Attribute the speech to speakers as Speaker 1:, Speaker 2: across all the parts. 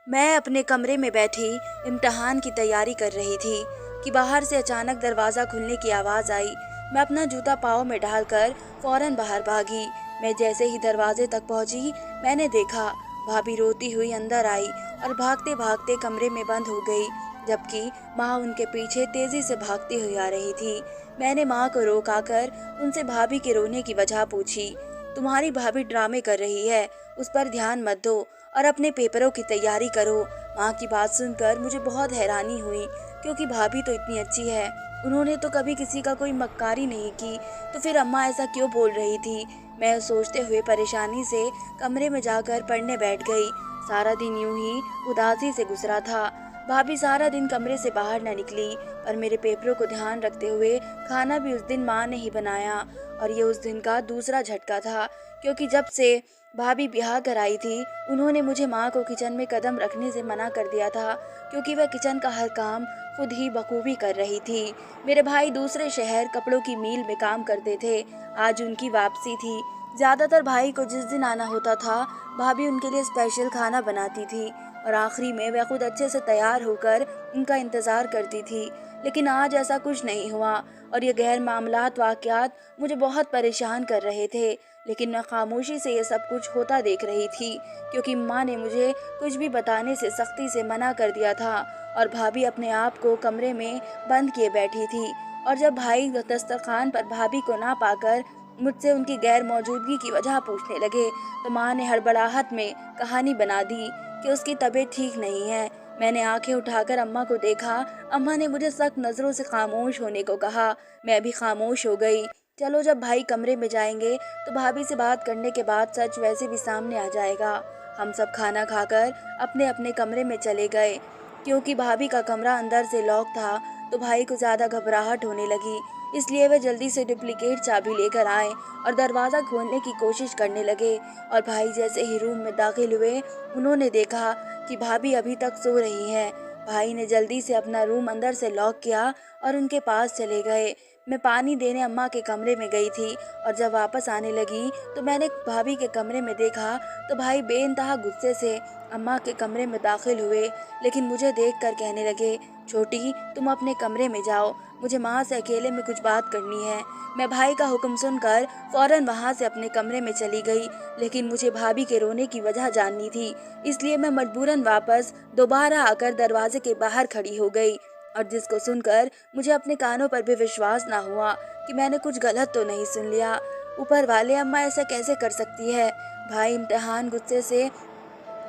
Speaker 1: मैं अपने कमरे में बैठी इम्तिहान की तैयारी कर रही थी कि बाहर से अचानक दरवाज़ा खुलने की आवाज़ आई। मैं अपना जूता पाँव में डालकर फौरन बाहर भागी। मैं जैसे ही दरवाजे तक पहुंची, मैंने देखा भाभी रोती हुई अंदर आई और भागते भागते कमरे में बंद हो गई, जबकि माँ उनके पीछे तेज़ी से भागती हुई आ रही थी। मैंने माँ को रोकाकर उनसे भाभी के रोने की वजह पूछी। तुम्हारी भाभी ड्रामे कर रही है, उस पर ध्यान मत दो और अपने पेपरों की तैयारी करो। माँ की बात सुनकर मुझे बहुत हैरानी हुई, क्योंकि भाभी तो इतनी अच्छी है, उन्होंने तो कभी किसी का कोई मक्कारी नहीं की, तो फिर अम्मा ऐसा क्यों बोल रही थी। मैं सोचते हुए परेशानी से कमरे में जाकर पढ़ने बैठ गई। सारा दिन यूं ही उदासी से गुजरा था। भाभी सारा दिन कमरे से बाहर न निकली, पर मेरे पेपरों को ध्यान रखते हुए खाना भी उस दिन माँ ने ही बनाया। और ये उस दिन का दूसरा झटका था, क्योंकि जब से भाभी ब्याह कर आई थी, उन्होंने मुझे माँ को किचन में कदम रखने से मना कर दिया था, क्योंकि वह किचन का हर काम खुद ही बखूबी कर रही थी। मेरे भाई दूसरे शहर कपड़ों की मील में काम करते थे। आज उनकी वापसी थी। ज़्यादातर भाई को जिस दिन आना होता था, भाभी उनके लिए स्पेशल खाना बनाती थी और आखिरी में वह खुद अच्छे से तैयार होकर उनका इंतज़ार करती थी। लेकिन आज ऐसा कुछ नहीं हुआ और ये गैर मामलात वाक़यात मुझे बहुत परेशान कर रहे थे। लेकिन मैं खामोशी से ये सब कुछ होता देख रही थी, क्योंकि माँ ने मुझे कुछ भी बताने से सख्ती से मना कर दिया था और भाभी अपने आप को कमरे में बंद किए बैठी थी। और जब भाई दस्तरखान पर भाभी को ना पाकर मुझसे उनकी गैर मौजूदगी की वजह पूछने लगे, तो माँ ने हड़बड़ाहट में कहानी बना दी कि उसकी तबीयत ठीक नहीं है। मैंने आंखें उठाकर अम्मा को देखा। अम्मा ने मुझे सख्त नज़रों से खामोश होने को कहा। मैं भी खामोश हो गई। चलो, जब भाई कमरे में जाएंगे तो भाभी से बात करने के बाद सच वैसे भी सामने आ जाएगा। हम सब खाना खाकर अपने अपने कमरे में चले गए। क्योंकि भाभी का कमरा अंदर से लॉक था, तो भाई को ज़्यादा घबराहट होने लगी, इसलिए वे जल्दी से डुप्लीकेट चाबी लेकर आए और दरवाज़ा खोलने की कोशिश करने लगे। और भाई जैसे ही रूम में दाखिल हुए, उन्होंने देखा कि भाभी अभी तक सो रही है। भाई ने जल्दी से अपना रूम अंदर से लॉक किया और उनके पास चले गए। मैं पानी देने अम्मा के कमरे में गई थी और जब वापस आने लगी तो मैंने भाभी के कमरे में देखा, तो भाई बेइंतहा गुस्से से अम्मा के कमरे में दाखिल हुए, लेकिन मुझे देखकर कहने लगे, छोटी, तुम अपने कमरे में जाओ, मुझे माँ से अकेले में कुछ बात करनी है। मैं भाई का हुक्म सुनकर फौरन वहाँ से अपने कमरे में चली गई, लेकिन मुझे भाभी के रोने की वजह जाननी थी, इसलिए मैं मजबूरन वापस दोबारा आकर दरवाजे के बाहर खड़ी हो गई। और जिसको सुनकर मुझे अपने कानों पर भी विश्वास ना हुआ कि मैंने कुछ गलत तो नहीं सुन लिया। ऊपर वाले, अम्मा ऐसा कैसे कर सकती है। भाई इम्तिहान गुस्से से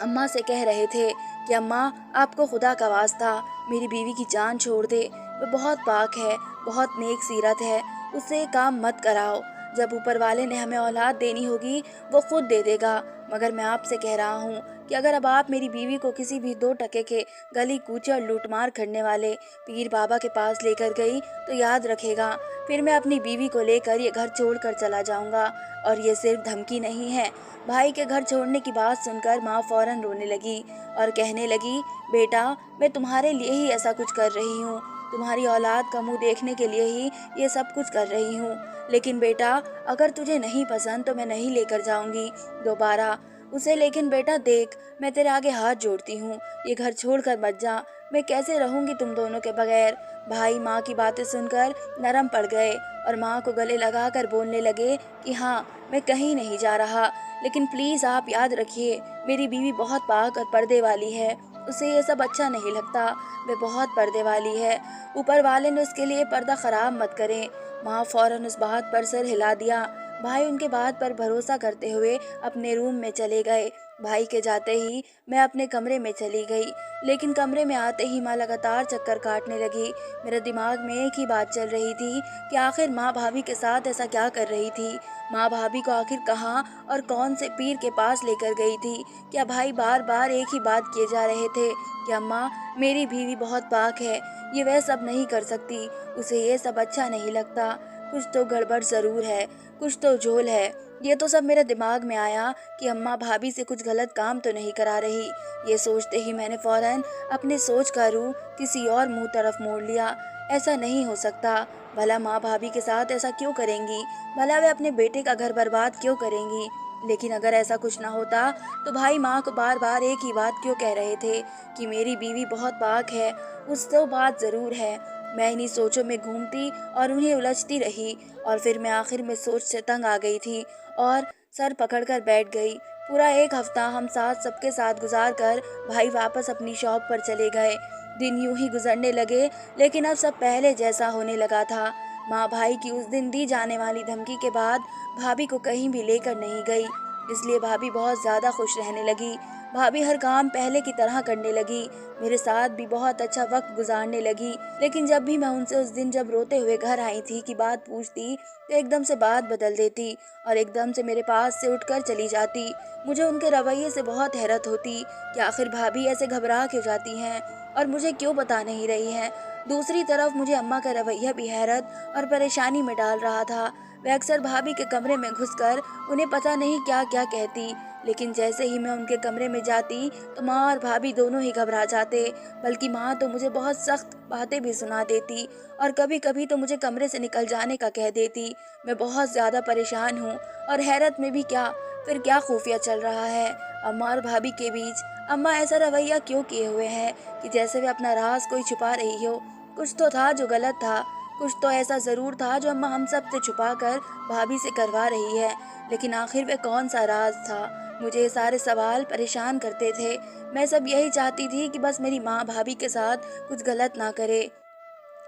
Speaker 1: अम्मा से कह रहे थे कि अम्मा, आपको खुदा का वास्ता मेरी बीवी की जान छोड़ दे, वो बहुत पाक है, बहुत नेक सीरत है, उससे ये काम मत कराओ। जब ऊपर वाले ने हमें औलाद देनी होगी, वो खुद दे देगा, मगर मैं आपसे कह रहा हूँ कि अगर अब आप मेरी बीवी को किसी भी 2 टके के गली कूचे और लूटमार करने वाले पीर बाबा के पास लेकर गई, तो याद रखेगा, फिर मैं अपनी बीवी को लेकर ये घर छोड़कर चला जाऊंगा। और ये सिर्फ धमकी नहीं है। भाई के घर छोड़ने की बात सुनकर माँ फौरन रोने लगी और कहने लगी, बेटा, मैं तुम्हारे लिए ही ऐसा कुछ कर रही हूँ, तुम्हारी औलाद का मुंह देखने के लिए ही ये सब कुछ कर रही हूँ। लेकिन बेटा, अगर तुझे नहीं पसंद तो मैं नहीं लेकर जाऊंगी दोबारा उसे। लेकिन बेटा देख, मैं तेरे आगे हाथ जोड़ती हूँ, ये घर छोड़कर मत जा, मैं कैसे रहूंगी तुम दोनों के बगैर। भाई माँ की बातें सुनकर नरम पड़ गए और माँ को गले लगाकर बोलने लगे कि हाँ, मैं कहीं नहीं जा रहा, लेकिन प्लीज़ आप याद रखिए, मेरी बीवी बहुत पाक और पर्दे वाली है, उसे ये सब अच्छा नहीं लगता, वे बहुत पर्दे वाली है, ऊपर वाले ने उसके लिए पर्दा खराब मत करें। माँ फौरन उस बात पर सर हिला दिया। भाई उनके बात पर भरोसा करते हुए अपने रूम में चले गए। भाई के जाते ही मैं अपने कमरे में चली गई, लेकिन कमरे में आते ही माँ लगातार चक्कर काटने लगी। मेरे दिमाग में एक ही बात चल रही थी कि आखिर माँ भाभी के साथ ऐसा क्या कर रही थी। माँ भाभी को आखिर कहाँ और कौन से पीर के पास लेकर गई थी। क्या भाई बार बार एक ही बात किए जा रहे थे कि अम्मा, मेरी बीवी बहुत पाक है, ये वह सब नहीं कर सकती, उसे ये सब अच्छा नहीं लगता, कुछ तो गड़बड़ ज़रूर है, कुछ तो झोल है। ये तो सब मेरे दिमाग में आया कि अम्मा भाभी से कुछ गलत काम तो नहीं करा रही। ये सोचते ही मैंने फौरन अपने सोच का रूख किसी और मुंह तरफ मोड़ लिया। ऐसा नहीं हो सकता, भला माँ भाभी के साथ ऐसा क्यों करेंगी, भला वे अपने बेटे का घर बर्बाद क्यों करेंगी। लेकिन अगर ऐसा कुछ ना होता तो भाई माँ को बार बार एक ही बात क्यों कह रहे थे कि मेरी बीवी बहुत पाक है। कुछ तो बात ज़रूर है। मैं इन्हीं सोचों में घूमती और उन्हें उलझती रही और फिर मैं आखिर में सोच से तंग आ गई थी और सर पकड़कर बैठ गई। पूरा एक हफ्ता हम साथ सबके साथ गुजार कर भाई वापस अपनी शॉप पर चले गए। दिन यूं ही गुजरने लगे, लेकिन अब सब पहले जैसा होने लगा था। माँ भाई की उस दिन दी जाने वाली धमकी के बाद भाभी को कहीं भी लेकर नहीं गई, इसलिए भाभी बहुत ज़्यादा खुश रहने लगी। भाभी हर काम पहले की तरह करने लगी, मेरे साथ भी बहुत अच्छा वक्त गुजारने लगी। लेकिन जब भी मैं उनसे उस दिन जब रोते हुए घर आई थी की बात पूछती तो एकदम से बात बदल देती और एकदम से मेरे पास से उठकर चली जाती। मुझे उनके रवैये से बहुत हैरत होती कि आखिर भाभी ऐसे घबरा क्यों जाती हैं और मुझे क्यों बता नहीं रही हैं। दूसरी तरफ मुझे अम्मा का रवैया भी हैरत और परेशानी में डाल रहा था। वह अक्सर भाभी के कमरे में घुसकर उन्हें पता नहीं क्या क्या कहती, लेकिन जैसे ही मैं उनके कमरे में जाती तो माँ और भाभी दोनों ही घबरा जाते। बल्कि माँ तो मुझे बहुत सख्त बातें भी सुना देती और कभी कभी तो मुझे कमरे से निकल जाने का कह देती। मैं बहुत ज़्यादा परेशान हूँ और हैरत में भी क्या, फिर क्या खुफिया चल रहा है अम्मा और भाभी के बीच। अम्मा ऐसा रवैया क्यों किए हुए हैं कि जैसे वे अपना राज कोई छुपा रही हो। कुछ तो था जो गलत था, कुछ तो ऐसा ज़रूर था जो अम्मा हम सब से छुपा कर भाभी से करवा रही है। लेकिन आखिर वे कौन सा राज था? मुझे ये सारे सवाल परेशान करते थे। मैं सब यही चाहती थी कि बस मेरी माँ भाभी के साथ कुछ गलत ना करे,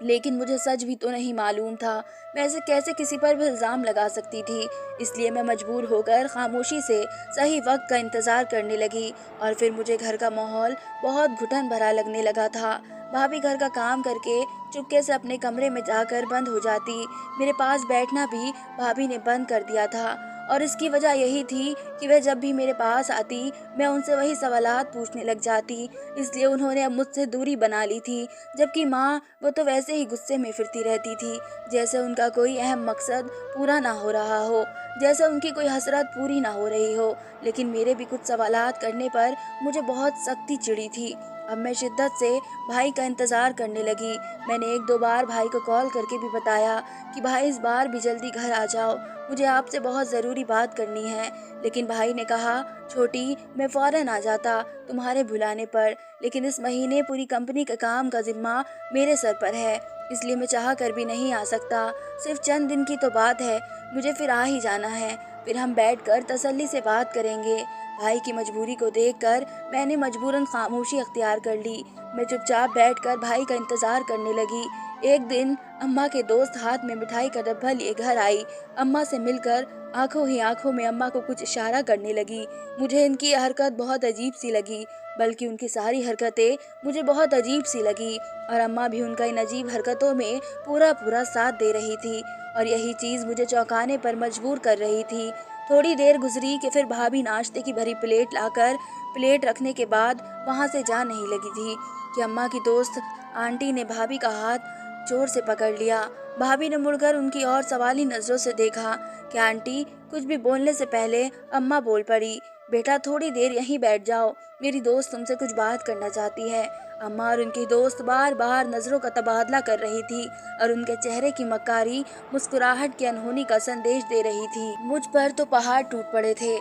Speaker 1: लेकिन मुझे सच भी तो नहीं मालूम था। मैं ऐसे कैसे किसी पर भी इल्ज़ाम लगा सकती थी। इसलिए मैं मजबूर होकर खामोशी से सही वक्त का इंतज़ार करने लगी और फिर मुझे घर का माहौल बहुत घुटन भरा लगने लगा था। भाभी घर का काम करके चुपके से अपने कमरे में जाकर बंद हो जाती। मेरे पास बैठना भी भाभी ने बंद कर दिया था और इसकी वजह यही थी कि वह जब भी मेरे पास आती मैं उनसे वही सवालात पूछने लग जाती। इसलिए उन्होंने अब मुझसे दूरी बना ली थी। जबकि माँ, वो तो वैसे ही गुस्से में फिरती रहती थी, जैसे उनका कोई अहम मकसद पूरा ना हो रहा हो, जैसे उनकी कोई हसरत पूरी ना हो रही हो। लेकिन मेरे भी कुछ सवालात करने पर मुझे बहुत सख्ती चिढ़ी थी। अब मैं शिद्दत से भाई का इंतज़ार करने लगी। मैंने एक दो बार भाई को कॉल करके भी बताया कि भाई इस बार भी जल्दी घर आ जाओ, मुझे आपसे बहुत ज़रूरी बात करनी है। लेकिन भाई ने कहा, छोटी, मैं फ़ौरन आ जाता तुम्हारे बुलाने पर, लेकिन इस महीने पूरी कंपनी का काम का जिम्मा मेरे सर पर है, इसलिए मैं चाह कर भी नहीं आ सकता। सिर्फ चंद दिन की तो बात है, मुझे फिर आ ही जाना है। फिर हम बैठकर तसल्ली से बात करेंगे। भाई की मजबूरी को देखकर मैंने मजबूरन खामोशी अख्तियार कर ली। मैं चुपचाप बैठकर भाई का इंतज़ार करने लगी। एक दिन अम्मा के दोस्त हाथ में मिठाई का डब्बा लिए घर आई। अम्मा से मिलकर आंखों ही आंखों में अम्मा को कुछ इशारा करने लगी। मुझे इनकी यह हरकत बहुत अजीब सी लगी, बल्कि उनकी सारी हरकतें मुझे बहुत अजीब सी लगी और अम्मा भी उनका इन अजीब हरकतों में पूरा पूरा साथ दे रही थी और यही चीज़ मुझे चौंकाने पर मजबूर कर रही थी। थोड़ी देर गुजरी कि फिर भाभी नाश्ते की भरी प्लेट लाकर प्लेट रखने के बाद वहाँ से जा नहीं लगी थी कि अम्मा की दोस्त आंटी ने भाभी का हाथ जोर से पकड़ लिया। भाभी ने मुड़कर उनकी ओर सवाली नजरों से देखा कि आंटी, कुछ भी बोलने से पहले अम्मा बोल पड़ी, बेटा थोड़ी देर यहीं बैठ जाओ, मेरी दोस्त तुमसे कुछ बात करना चाहती है। अम्मा और उनकी दोस्त बार बार नजरों का तबादला कर रही थी और उनके चेहरे की मक्कारी मुस्कुराहट की अनहोनी का संदेश दे रही थी। मुझ पर तो पहाड़ टूट पड़े थे।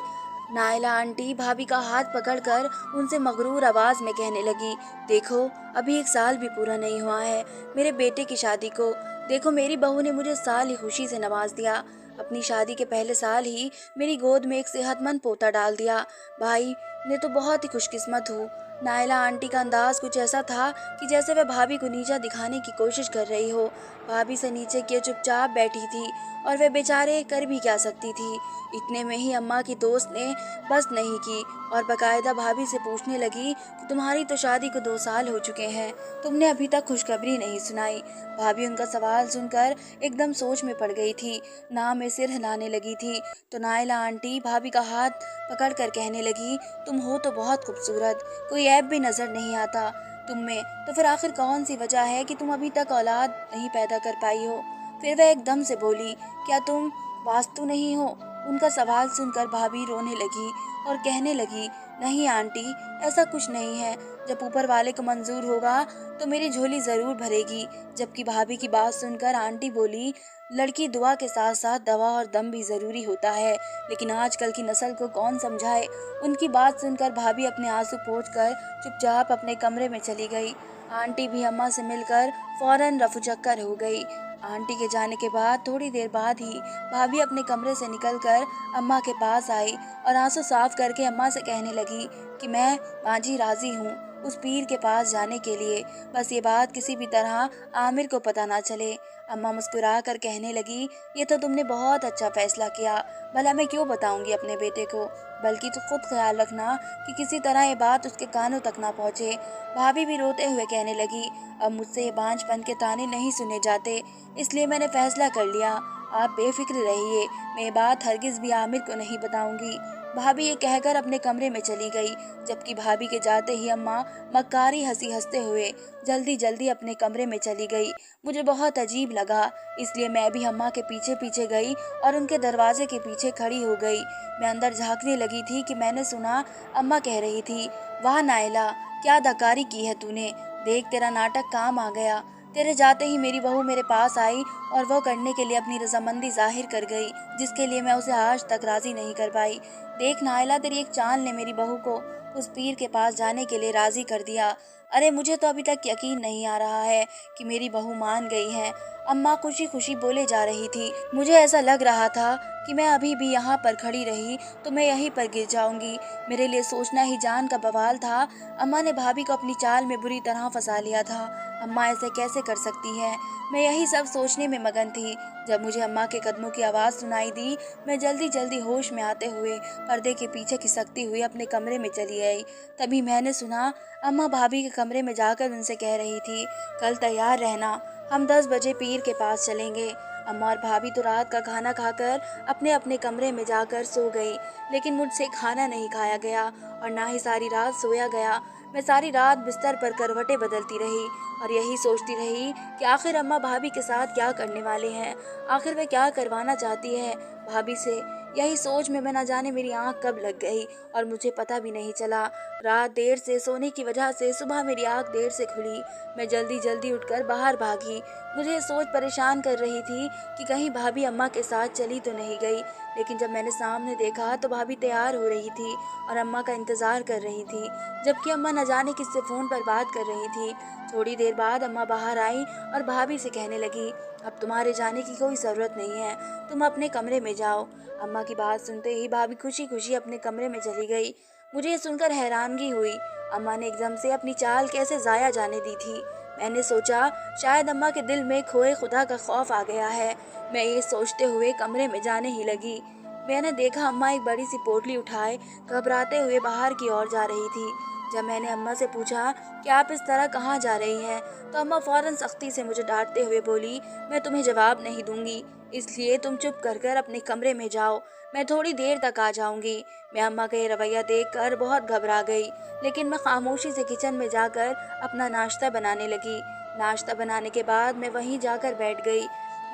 Speaker 1: नायला आंटी भाभी का हाथ पकड़कर उनसे मगरूर आवाज में कहने लगी, देखो, अभी 1 साल भी पूरा नहीं हुआ है मेरे बेटे की शादी को। देखो, मेरी बहू ने मुझे साल ही खुशी से नवाज दिया। अपनी शादी के पहले साल ही मेरी गोद में एक सेहतमंद पोता डाल दिया। भाई ने तो बहुत ही खुशकिस्मत हूँ। नायला आंटी का अंदाज कुछ ऐसा था कि जैसे वह भाभी को नीचा दिखाने की कोशिश कर रही हो। भाभी से नीचे किए चुपचाप बैठी थी और वह बेचारे कर भी क्या सकती थी। इतने में ही अम्मा की दोस्त ने बस नहीं की और बकायदा भाभी से पूछने लगी कि तुम्हारी तो शादी को 2 साल हो चुके हैं, तुमने अभी तक खुशखबरी नहीं सुनाई। भाभी उनका सवाल सुनकर एकदम सोच में पड़ गई थी, ना में सिर हिलाने लगी थी। तो नायला आंटी भाभी का हाथ पकड़ कर कहने लगी, तुम हो तो बहुत खूबसूरत, कोई ऐब भी नजर नहीं आता तुम में, तो फिर आखिर कौन सी वजह है कि तुम अभी तक औलाद नहीं पैदा कर पाई हो। फिर वह एकदम से बोली, क्या तुम वास्तु नहीं हो। उनका सवाल सुनकर भाभी रोने लगी और कहने लगी, नहीं आंटी, ऐसा कुछ नहीं है। जब ऊपर वाले को मंजूर होगा तो मेरी झोली जरूर भरेगी। जबकि भाभी की बात सुनकर आंटी बोली, लड़की दुआ के साथ साथ दवा और दम भी जरूरी होता है, लेकिन आजकल की नस्ल को कौन समझाए। उनकी बात सुनकर भाभी अपने आंसू पोंछकर चुपचाप अपने कमरे में चली गई। आंटी भी अम्मा से मिलकर फौरन रफूचक्कर हो गई। आंटी के जाने के बाद थोड़ी देर बाद ही भाभी अपने कमरे से निकलकर अम्मा के पास आई और आंसू साफ करके अम्मा से कहने लगी कि मैं मांझी राजी हूँ उस पीर के पास जाने के लिए, बस ये बात किसी भी तरह आमिर को पता ना चले। अम्मा मुस्कुरा कर कहने लगी, ये तो तुमने बहुत अच्छा फैसला किया। भला मैं क्यों बताऊंगी अपने बेटे को, बल्कि तू खुद ख्याल रखना कि किसी तरह ये बात उसके कानों तक ना पहुंचे। भाभी भी रोते हुए कहने लगी, अब मुझसे ये बांझपन के ताने नहीं सुने जाते, इसलिए मैंने फैसला कर लिया। आप बेफिक्र रहिए, मैं ये बात हरगिज भी आमिर को नहीं बताऊंगी। भाभी ये कहकर अपने कमरे में चली गई। जबकि भाभी के जाते ही अम्मा मक्कारी हंसी हंसते हुए जल्दी जल्दी अपने कमरे में चली गई। मुझे बहुत अजीब लगा, इसलिए मैं भी अम्मा के पीछे पीछे गई और उनके दरवाजे के पीछे खड़ी हो गई। मैं अंदर झांकने लगी थी कि मैंने सुना अम्मा कह रही थी, वाह नायला, क्या अदाकारी की है तूने, देख तेरा नाटक काम आ गया। तेरे जाते ही मेरी बहू मेरे पास आई और वो करने के लिए अपनी रजामंदी जाहिर कर गई, जिसके लिए मैं उसे आज तक राजी नहीं कर पाई। देख नायला, तेरी एक चाल ने मेरी बहू को उस पीर के पास जाने के लिए राजी कर दिया। अरे मुझे तो अभी तक यकीन नहीं आ रहा है कि मेरी बहू मान गई है। अम्मा खुशी खुशी बोले जा रही थी। मुझे ऐसा लग रहा था कि मैं अभी भी यहाँ पर खड़ी रही तो मैं यहीं पर गिर जाऊंगी। मेरे लिए सोचना ही जान का बवाल था। अम्मा ने भाभी को अपनी चाल में बुरी तरह फंसा लिया था। अम्मा ऐसे कैसे कर सकती है। मैं यही सब सोचने में मगन थी जब मुझे अम्मा के कदमों की आवाज़ सुनाई दी। मैं जल्दी जल्दी होश में आते हुए पर्दे के पीछे खिसकती हुई अपने कमरे में चली आई। तभी मैंने सुना अम्मा भाभी के कमरे में जाकर उनसे कह रही थी, कल तैयार रहना, हम 10 बजे पीर के पास चलेंगे। अम्मा और भाभी तो रात का खाना खाकर अपने अपने कमरे में जाकर सो गई, लेकिन मुझसे खाना नहीं खाया गया और ना ही सारी रात सोया गया। मैं सारी रात बिस्तर पर करवटें बदलती रही और यही सोचती रही कि आखिर अम्मा भाभी के साथ क्या करने वाले हैं, आखिर वे क्या करवाना चाहती है भाभी से। यही सोच में मैं न जाने मेरी आंख कब लग गई और मुझे पता भी नहीं चला। रात देर से सोने की वजह से सुबह मेरी आंख देर से खुली। मैं जल्दी जल्दी उठकर बाहर भागी। मुझे ये सोच परेशान कर रही थी कि कहीं भाभी अम्मा के साथ चली तो नहीं गई, लेकिन जब मैंने सामने देखा तो भाभी तैयार हो रही थी और अम्मा का इंतजार कर रही थी, जबकि अम्मा न जाने किससे फोन पर बात कर रही थी। थोड़ी देर बाद अम्मा बाहर आई और भाभी से कहने लगी, अब तुम्हारे जाने की कोई ज़रूरत नहीं है, तुम अपने कमरे में जाओ। अम्मा की बात सुनते ही भाभी खुशी खुशी अपने कमरे में चली गई। मुझे ये सुनकर हैरानगी हुई, अम्मा ने एकदम से अपनी चाल कैसे ज़ाया जाने दी थी। मैंने सोचा शायद अम्मा के दिल में खोए खुदा का खौफ आ गया है। मैं ये सोचते हुए कमरे में जाने ही लगी। मैंने देखा अम्मा एक बड़ी सी पोटली उठाए घबराते हुए बाहर की ओर जा रही थी। जब मैंने अम्मा से पूछा कि आप इस तरह कहाँ जा रही हैं, तो अम्मा फौरन सख्ती से मुझे डांटते हुए बोली, मैं तुम्हें जवाब नहीं दूंगी, इसलिए तुम चुप कर अपने कमरे में जाओ, मैं थोड़ी देर तक आ जाऊंगी। मैं अम्मा का ये रवैया देखकर बहुत घबरा गई, लेकिन मैं खामोशी से किचन में जाकर अपना नाश्ता बनाने लगी। नाश्ता बनाने के बाद मैं वहीं जाकर बैठ गई।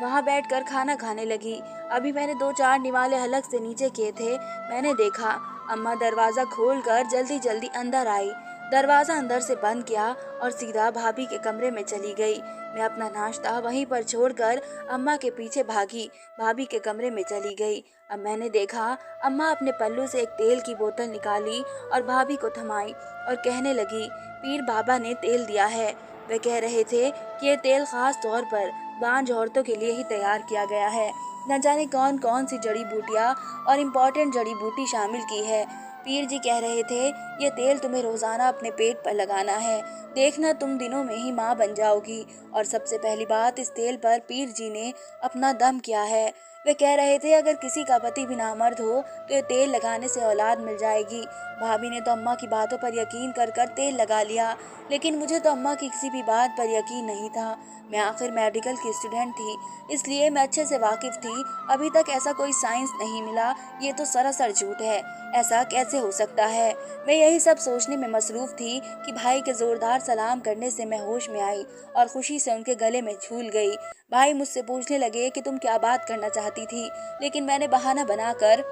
Speaker 1: वहाँ बैठकर खाना खाने लगी। अभी मैंने 2-4 निवाले हलक से नीचे किए थे, मैंने देखा अम्मा दरवाज़ा खोलकर जल्दी जल्दी अंदर आई। दरवाज़ा अंदर से बंद किया और सीधा भाभी के कमरे में चली गई। मैं अपना नाश्ता वहीं पर छोड़कर अम्मा के पीछे भागी, भाभी के कमरे में चली गई। अब मैंने देखा अम्मा अपने पल्लू से एक तेल की बोतल निकाली और भाभी को थमाई और कहने लगी, पीर बाबा ने तेल दिया है। वे कह रहे थे कि ये तेल खास तौर पर बांझ औरतों के लिए ही तैयार किया गया है। न जाने कौन कौन सी जड़ी बूटियाँ और इम्पोर्टेंट जड़ी बूटी शामिल की है। पीर जी कह रहे थे ये तेल तुम्हें रोजाना अपने पेट पर लगाना है, देखना तुम दिनों में ही माँ बन जाओगी। और सबसे पहली बात, इस तेल पर पीर जी ने अपना दम किया है। वे कह रहे थे अगर किसी का पति भी नामर्द हो तो ये तेल लगाने से औलाद मिल जाएगी। भाभी ने तो अम्मा की बातों पर यकीन कर तेल लगा लिया, लेकिन मुझे तो अम्मा की किसी भी बात पर यकीन नहीं था। मैं आखिर मेडिकल की स्टूडेंट थी, इसलिए मैं अच्छे से वाकिफ थी। अभी तक ऐसा कोई साइंस नहीं मिला, ये तो सरासर झूठ है, ऐसा कैसे हो सकता है। मैं यही सब सोचने में मसरूफ थी कि भाई के जोरदार सलाम करने से मैं होश में आई और खुशी से उनके गले में झूल गई। भाई मुझसे पूछने लगे कि तुम क्या बात करना चाहती थी, लेकिन मैंने बहाना बनाकर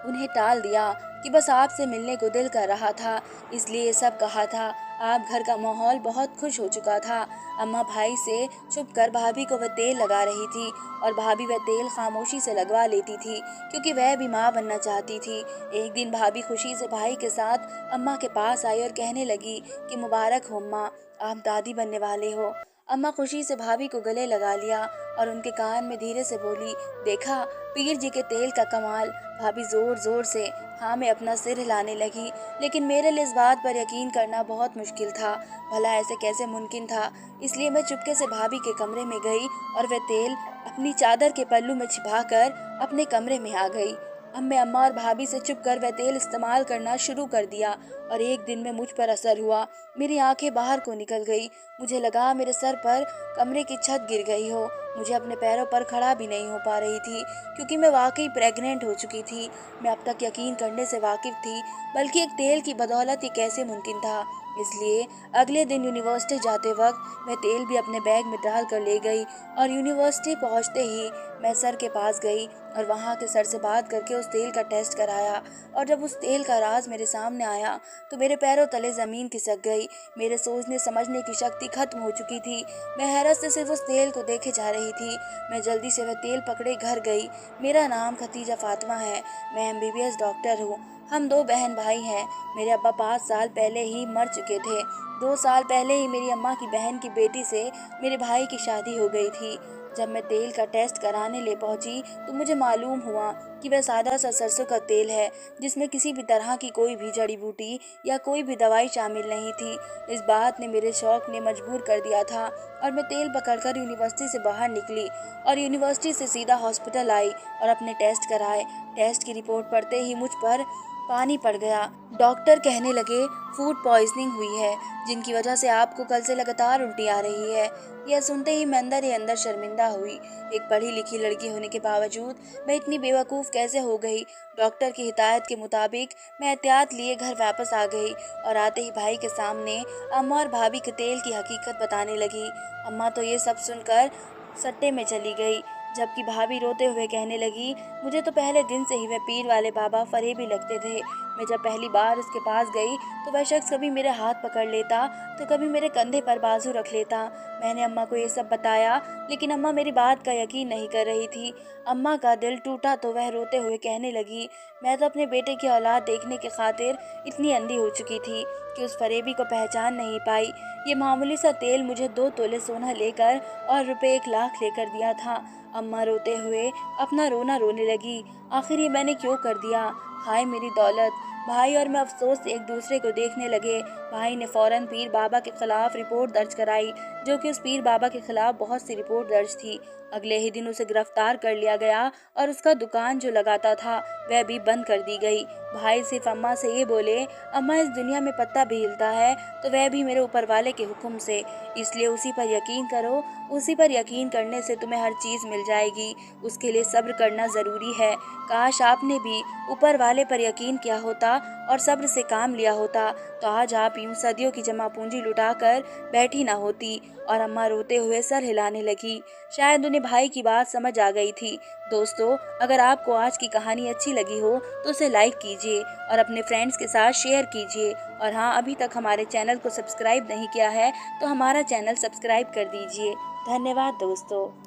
Speaker 1: उन्हें टाल दिया कि बस आपसे मिलने को दिल कर रहा था, इसलिए ये सब कहा था। आप घर का माहौल बहुत खुश हो चुका था। अम्मा भाई से छुपकर भाभी को वह तेल लगा रही थी और भाभी वह तेल खामोशी से लगवा लेती थी, क्योंकि वह भी माँ बनना चाहती थी। एक दिन भाभी खुशी से भाई के साथ अम्मा के पास आई और कहने लगी कि मुबारक हो अम्मा, आप दादी बनने वाले हो। अम्मा खुशी से भाभी को गले लगा लिया और उनके कान में धीरे से बोली, देखा पीर जी के तेल का कमाल। भाभी जोर जोर से हाँ में अपना सिर हिलाने लगी, लेकिन मेरे लिए इस बात पर यकीन करना बहुत मुश्किल था। भला ऐसे कैसे मुमकिन था। इसलिए मैं चुपके से भाभी के कमरे में गई और वह तेल अपनी चादर के पल्लू में छिपाकर अपने कमरे में आ गई। अब मैं अम्मा और भाभी से छुप कर वह तेल इस्तेमाल करना शुरू कर दिया और एक दिन में मुझ पर असर हुआ। मेरी आंखें बाहर को निकल गई। मुझे लगा मेरे सर पर कमरे की छत गिर गई हो। मुझे अपने पैरों पर खड़ा भी नहीं हो पा रही थी, क्योंकि मैं वाकई प्रेग्नेंट हो चुकी थी। मैं अब तक यकीन करने से वाकिफ थी, बल्कि एक तेल की बदौलत ये कैसे मुमकिन था। इसलिए अगले दिन यूनिवर्सिटी जाते वक्त मैं तेल भी अपने बैग में डाल कर ले गई और यूनिवर्सिटी पहुंचते ही मैं सर के पास गई और वहां के सर से बात करके उस तेल का टेस्ट कराया। और जब उस तेल का राज मेरे सामने आया तो मेरे पैरों तले जमीन खिसक गई। मेरे सोचने समझने की शक्ति खत्म हो चुकी थी। मैं हैरत से सिर्फ उस तेल को देखे जा रही थी। मैं जल्दी से वह तेल पकड़े घर गई। मेरा नाम खतीजा फातिमा है। मैं MBBS डॉक्टर हूँ। हम 2 बहन भाई हैं। मेरे अब्बा 5 साल पहले ही मर चुके थे। 2 साल पहले ही मेरी अम्मा की बहन की बेटी से मेरे भाई की शादी हो गई थी। जब मैं तेल का टेस्ट कराने ले पहुंची तो मुझे मालूम हुआ कि वह सादा सा सरसों का तेल है, जिसमें किसी भी तरह की कोई भी जड़ी बूटी या कोई भी दवाई शामिल नहीं थी। इस बात ने मेरे शौक ने मजबूर कर दिया था और मैं तेल पकड़कर यूनिवर्सिटी से बाहर निकली और यूनिवर्सिटी से सीधा हॉस्पिटल आई और अपने टेस्ट कराए। टेस्ट की रिपोर्ट पढ़ते ही मुझ पर पानी पड़ गया। डॉक्टर कहने लगे फूड पॉइजनिंग हुई है, जिनकी वजह से आपको कल से लगातार उल्टी आ रही है। यह सुनते ही मैं अंदर ही अंदर शर्मिंदा हुई। एक पढ़ी लिखी लड़की होने के बावजूद मैं इतनी बेवकूफ़ कैसे हो गई। डॉक्टर की हिदायत के मुताबिक मैं एहतियात लिए घर वापस आ गई और आते ही भाई के सामने अम्मा और भाभी के तेल की हकीकत बताने लगी। अम्मा तो ये सब सुनकर सट्टे में चली गई, जबकि भाभी रोते हुए कहने लगी, मुझे तो पहले दिन से ही वह पीर वाले बाबा फरेबी लगते थे। मैं जब पहली बार उसके पास गई तो वह शख्स कभी मेरे हाथ पकड़ लेता तो कभी मेरे कंधे पर बाजू रख लेता। मैंने अम्मा को ये सब बताया, लेकिन अम्मा मेरी बात का यकीन नहीं कर रही थी। अम्मा का दिल टूटा तो वह रोते हुए कहने लगी, मैं तो अपने बेटे की औलाद देखने की खातिर इतनी अंधी हो चुकी थी कि उस फरेबी को पहचान नहीं पाई। ये मामूली सा तेल मुझे 2 तोले सोना लेकर और रुपए 1 लाख लेकर दिया था। अम्मा रोते हुए अपना रोना रोने लगी। आखिर ये मैंने क्यों कर दिया? हाय मेरी दौलत। भाई और मैं अफसोस से एक दूसरे को देखने लगे। भाई ने फौरन पीर बाबा के खिलाफ रिपोर्ट दर्ज कराई, जो कि उस पीर बाबा के खिलाफ बहुत सी रिपोर्ट दर्ज थी। अगले ही दिन उसे गिरफ्तार कर लिया गया और उसका दुकान जो लगाता था वह भी बंद कर दी गई। भाई सिर्फ अम्मा से ये बोले, अम्मा इस दुनिया में पत्ता भी हिलता है तो वह भी मेरे ऊपर वाले के हुक्म से, इसलिए उसी पर यकीन करो। उसी पर यकीन करने से तुम्हें हर चीज मिल जाएगी। उसके लिए सब्र करना जरूरी है। काश आपने भी ऊपर वाले पर यकीन किया होता और सब्र से काम लिया होता तो आज आप यूं सदियों की जमा पूंजी लुटाकर बैठी ना होती। और अम्मा रोते हुए सर हिलाने लगी। शायद उन्हें भाई की बात समझ आ गई थी। दोस्तों, अगर आपको आज की कहानी अच्छी लगी हो तो उसे लाइक कीजिए और अपने फ्रेंड्स के साथ शेयर कीजिए। और हाँ, अभी तक हमारे चैनल को सब्सक्राइब नहीं किया है तो हमारा चैनल सब्सक्राइब कर दीजिए। धन्यवाद दोस्तों।